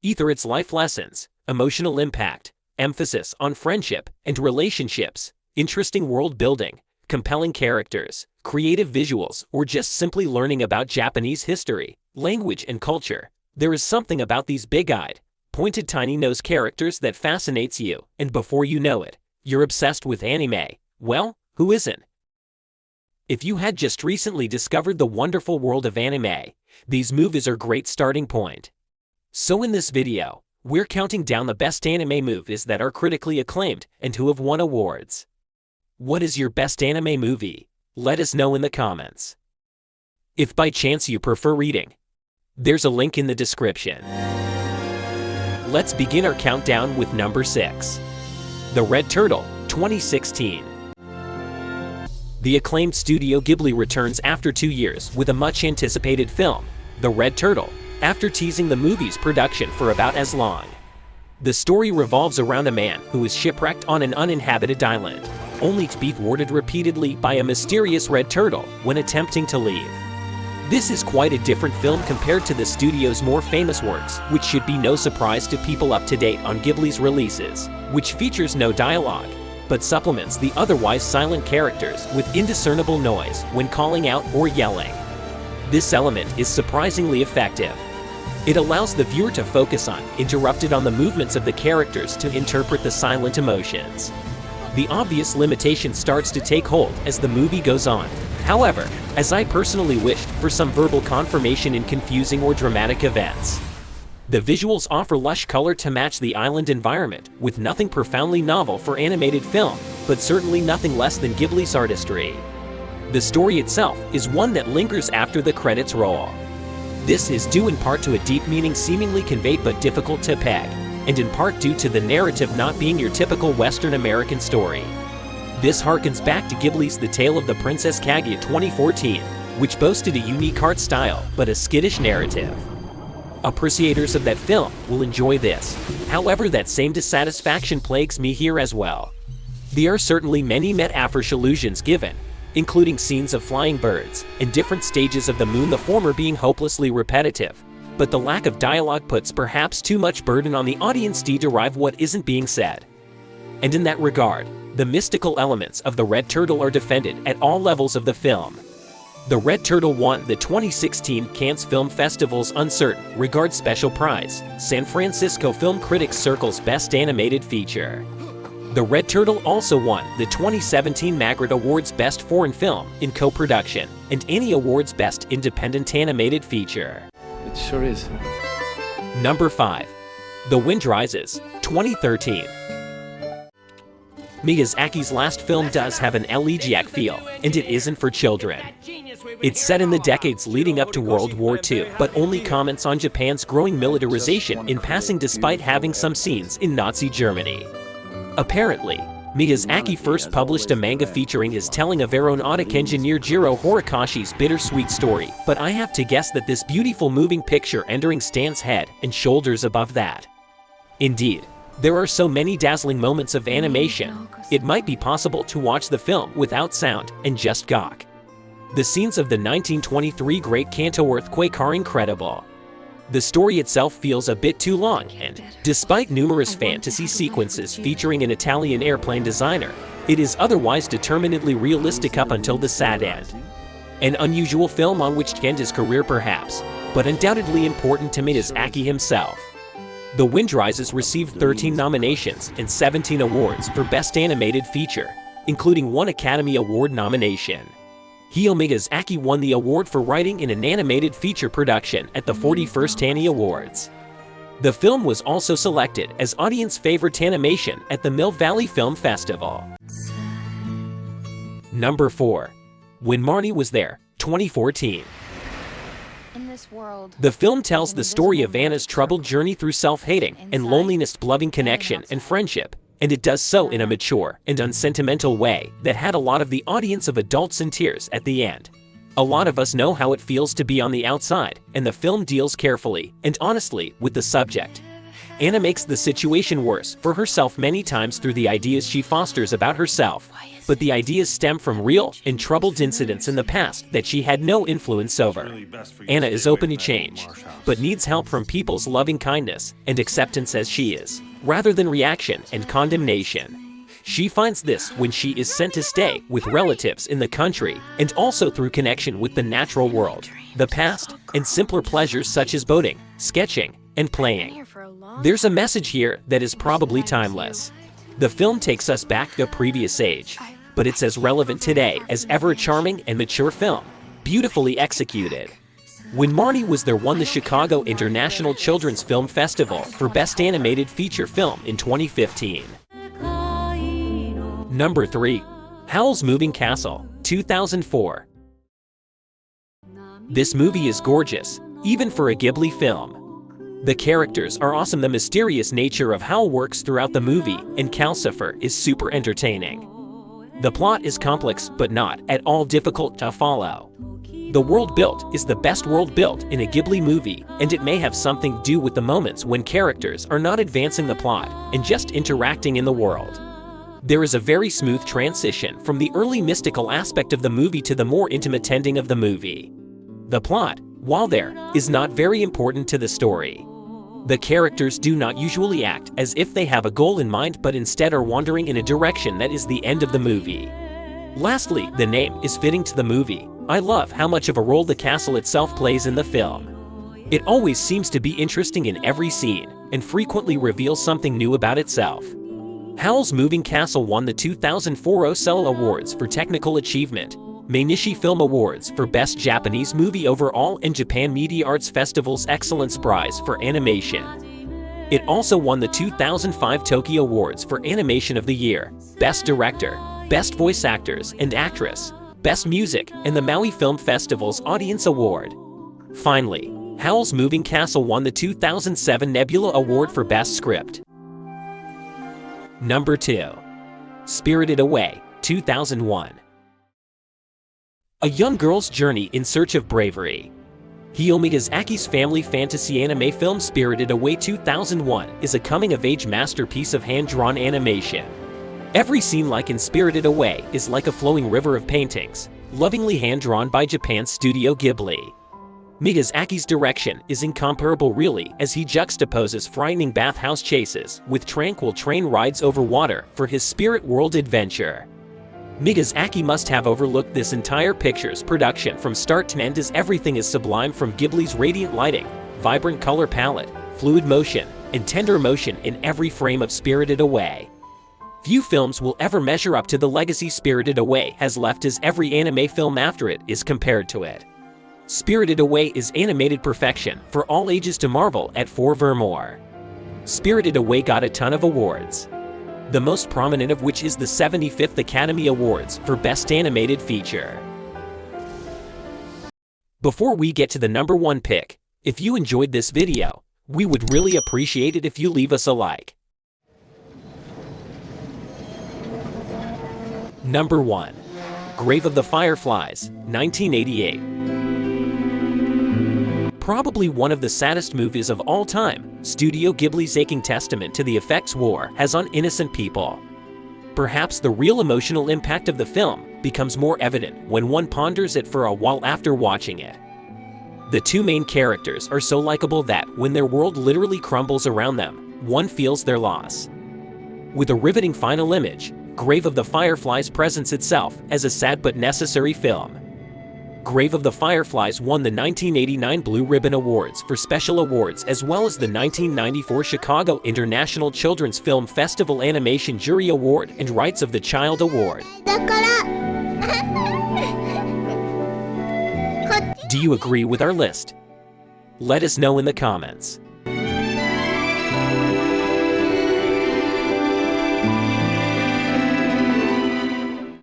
Either its life lessons, emotional impact, emphasis on friendship and relationships, interesting world building, compelling characters, creative visuals, or just simply learning about Japanese history, language, and culture, there is something about these big-eyed, pointed tiny-nosed characters that fascinates you, and before you know it, you're obsessed with anime. Well, who isn't? If you had just recently discovered the wonderful world of anime, these movies are a great starting point. So in this video, we're counting down the best anime movies that are critically acclaimed and who have won awards. What is your best anime movie? Let us know in the comments. If by chance you prefer reading, there's a link in the description. Let's begin our countdown with number 6. The Red Turtle, 2016. The acclaimed Studio Ghibli returns after 2 years with a much-anticipated film, The Red Turtle, after teasing the movie's production for about as long. The story revolves around a man who is shipwrecked on an uninhabited island, only to be thwarted repeatedly by a mysterious red turtle when attempting to leave. This is quite a different film compared to the studio's more famous works, which should be no surprise to people up to date on Ghibli's releases, which features no dialogue, but supplements the otherwise silent characters with indiscernible noise when calling out or yelling. This element is surprisingly effective. It allows the viewer to focus on, interrupted on the movements of the characters to interpret the silent emotions. The obvious limitation starts to take hold as the movie goes on. However, as I personally wished for some verbal confirmation in confusing or dramatic events. The visuals offer lush color to match the island environment, with nothing profoundly novel for animated film, but certainly nothing less than Ghibli's artistry. The story itself is one that lingers after the credits roll. This is due in part to a deep meaning seemingly conveyed but difficult to peg, and in part due to the narrative not being your typical Western American story. This harkens back to Ghibli's The Tale of the Princess Kaguya 2014, which boasted a unique art style but a skittish narrative. Appreciators of that film will enjoy this. However, that same dissatisfaction plagues me here as well. There are certainly many metaphoric allusions given, including scenes of flying birds and different stages of the moon, the former being hopelessly repetitive, but the lack of dialogue puts perhaps too much burden on the audience to derive what isn't being said. And in that regard, the mystical elements of The Red Turtle are defended at all levels of the film. The Red Turtle won the 2016 Cannes Film Festival's Uncertain Regard Special Prize, San Francisco Film Critics Circle's Best Animated Feature. The Red Turtle also won the 2017 Magritte Awards Best Foreign Film in Co-Production and Annie Awards Best Independent Animated Feature. It sure is. Number 5. The Wind Rises, 2013. Miyazaki's last film does have an elegiac feel, and it isn't for children. It's set in the decades leading up to World War II, but only comments on Japan's growing militarization in passing despite having some scenes in Nazi Germany. Apparently, Miyazaki first published a manga featuring his telling of aeronautic engineer Jiro Horikoshi's bittersweet story, but I have to guess that this beautiful moving picture entering stands head and shoulders above that. Indeed, there are so many dazzling moments of animation, it might be possible to watch the film without sound and just gawk. The scenes of the 1923 Great Kanto earthquake are incredible. The story itself feels a bit too long, and despite numerous fantasy sequences featuring an Italian airplane designer, it is otherwise determinedly realistic up until the sad end. An unusual film on which to end his career perhaps, but undoubtedly important to Miyazaki himself. The Wind Rises received 13 nominations and 17 awards for Best Animated Feature, including 1 Academy Award nomination. Hayao Miyazaki won the award for writing in an animated feature production at the 41st Annie Awards. The film was also selected as audience favorite animation at the Mill Valley Film Festival. Number 4. When Marnie Was There, 2014. The film tells the story of Anna's troubled journey through self-hating and loneliness, loving connection and friendship, and it does so in a mature and unsentimental way that had a lot of the audience of adults in tears at the end. A lot of us know how it feels to be on the outside, and the film deals carefully and honestly with the subject. Anna makes the situation worse for herself many times through the ideas she fosters about herself. But the ideas stem from real and troubled incidents in the past that she had no influence over. Anna is open to change, but needs help from people's loving kindness and acceptance as she is, rather than reaction and condemnation. She finds this when she is sent to stay with relatives in the country and also through connection with the natural world, the past, and simpler pleasures such as boating, sketching, and playing. There's a message here that is probably timeless. The film takes us back to a previous age, but it's as relevant today as ever. A charming and mature film, beautifully executed. When Marnie Was There won the Chicago International Children's Film Festival for Best Animated Feature Film in 2015. Number 3. Howl's Moving Castle, 2004. This movie is gorgeous, even for a Ghibli film. The characters are awesome. The mysterious nature of Howl works throughout the movie, and Calcifer is super entertaining. The plot is complex but not at all difficult to follow. The world built is the best world built in a Ghibli movie, and it may have something to do with the moments when characters are not advancing the plot and just interacting in the world. There is a very smooth transition from the early mystical aspect of the movie to the more intimate ending of the movie. The plot, while there, is not very important to the story. The characters do not usually act as if they have a goal in mind, but instead are wandering in a direction that is the end of the movie. Lastly, the name is fitting to the movie. I love how much of a role the castle itself plays in the film. It always seems to be interesting in every scene, and frequently reveals something new about itself. Howl's Moving Castle won the 2004 Osella Awards for Technical Achievement, Mainichi Film Awards for Best Japanese Movie Overall, and Japan Media Arts Festival's Excellence Prize for Animation. It also won the 2005 Tokyo Awards for Animation of the Year, Best Director, Best Voice Actors and Actress, Best Music, and the Maui Film Festival's Audience Award. Finally, Howl's Moving Castle won the 2007 Nebula Award for Best Script. Number 2. Spirited Away, 2001. A young girl's journey in search of bravery. Hayao Miyazaki's family fantasy anime film Spirited Away 2001 is a coming-of-age masterpiece of hand-drawn animation. Every scene, like in Spirited Away, is like a flowing river of paintings, lovingly hand-drawn by Japan's Studio Ghibli. Miyazaki's direction is incomparable, really, as he juxtaposes frightening bathhouse chases with tranquil train rides over water for his spirit world adventure. Miyazaki must have overlooked this entire picture's production from start to end, as everything is sublime, from Ghibli's radiant lighting, vibrant color palette, fluid motion, and tender emotion in every frame of Spirited Away. Few films will ever measure up to the legacy Spirited Away has left, as every anime film after it is compared to it. Spirited Away is animated perfection for all ages to marvel at forevermore. Spirited Away got a ton of awards, the most prominent of which is the 75th Academy Awards for Best Animated Feature. Before we get to the number 1 pick, if you enjoyed this video, we would really appreciate it if you leave us a like. Number 1. Grave of the Fireflies, 1988. Probably one of the saddest movies of all time, Studio Ghibli's aching testament to the effects war has on innocent people. Perhaps the real emotional impact of the film becomes more evident when one ponders it for a while after watching it. The two main characters are so likable that when their world literally crumbles around them, one feels their loss. With a riveting final image, Grave of the Fireflies presents itself as a sad but necessary film. Grave of the Fireflies won the 1989 Blue Ribbon Awards for Special Awards, as well as the 1994 Chicago International Children's Film Festival Animation Jury Award and Rights of the Child Award. Do you agree with our list? Let us know in the comments.